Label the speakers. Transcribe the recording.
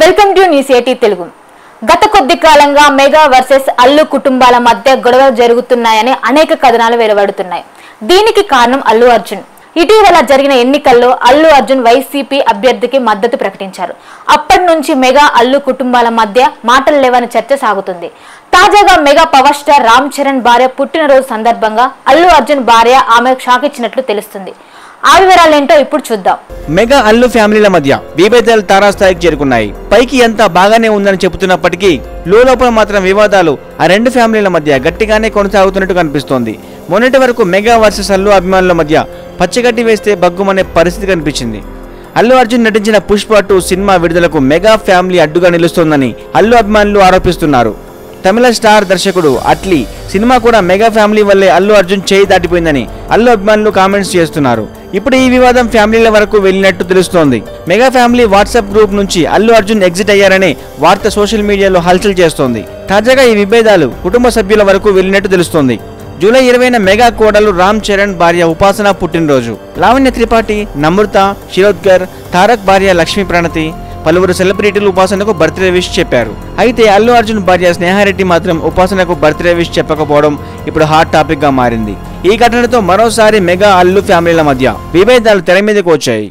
Speaker 1: Welcome to news 18 Telugu. గత కొద్ది కాలంగా మెగా వర్సెస్ అల్లు కుటుంబాల మధ్య గొడవలు జరుగుతున్నాయని అనేక కథనాలు వెలువడుతున్నాయి. దీనికి కారణం అల్లు అర్జున్. ఇటీవల జరిగిన ఎన్నికల్లో అల్లు అర్జున్ వైసీపీ అభ్యర్థికి మద్దతు ప్రకటించారు. అప్పటి నుంచి మెగా అల్లు కుటుంబాల మధ్య మాటలు లేవని చర్చ సాగుతుంది. తాజాగా mega power star Ram Charan భార్య పుట్టినరోజు సందర్భంగా అల్లు అర్జున్ భార్య ఆమెకు షాక్ ఇచ్చినట్లు తెలుస్తుంది. ఆ వివరాలేంటో ఇప్పుడు చూద్దాం.
Speaker 2: మెగా అల్లు ఫ్యామిలీల మధ్య విభేదాలు తారాస్థాయికి చేరుకున్నాయి. పైకి ఎంత బాగానే ఉందని చెబుతున్నప్పటికీ లోపల మాత్రం వివాదాలు ఆ రెండు ఫ్యామిలీల మధ్య గట్టిగానే కొనసాగుతున్నట్టు కనిపిస్తోంది. మొన్నటి వరకు మెగా వర్సెస్ అల్లు అభిమానుల మధ్య పచ్చగడ్డి వేస్తే బగ్గుమనే పరిస్థితి కనిపించింది. అల్లు అర్జున్ నటించిన పుష్ప 2 సినిమా విడుదలకు మెగా ఫ్యామిలీ అడ్డుగా నిలుస్తోందని అల్లు అభిమానులు ఆరోపిస్తున్నారు. తమిళ స్టార్ దర్శకుడు అట్లీ సినిమా కూడా మెగా ఫ్యామిలీ వల్లే అల్లు అర్జున్ చేయి దాటిపోయిందని అల్లు అభిమానులు కామెంట్స్ చేస్తున్నారు. ఇప్పుడు ఈ వివాదం ఫ్యామిలీల వరకు వెళ్ళినట్టు తెలుస్తోంది. మెగా ఫ్యామిలీ వాట్సాప్ గ్రూప్ నుంచి అల్లు అర్జున్ ఎగ్జిట్ అయ్యారనే వార్త సోషల్ మీడియాలో హల్చల్ చేస్తోంది. తాజాగా ఈ విభేదాలు కుటుంబ సభ్యుల వరకు వెళ్ళినట్టు తెలుస్తోంది. జూలై 20న మెగా కోడలు రామ్ చరణ్ భార్య ఉపాసన పుట్టినరోజు. లావణ్య త్రిపాఠి, నమ్రత శిరోద్కర్, తారక్ భార్య లక్ష్మీ ప్రణతి, పలువురు సెలబ్రిటీలు ఉపాసనకు బర్త్డే విష్ చెప్పారు. అయితే అల్లు అర్జున్ భార్య స్నేహారెడ్డి మాత్రం ఉపాసనకు బర్త్డే విష్ చెప్పకపోవడం ఇప్పుడు హాట్ టాపిక్ గా మారింది. ఈ ఘటనతో మరోసారి మెగా అల్లు ఫ్యామిలీల మధ్య విభేదాలు తెర మీదకు వచ్చాయి.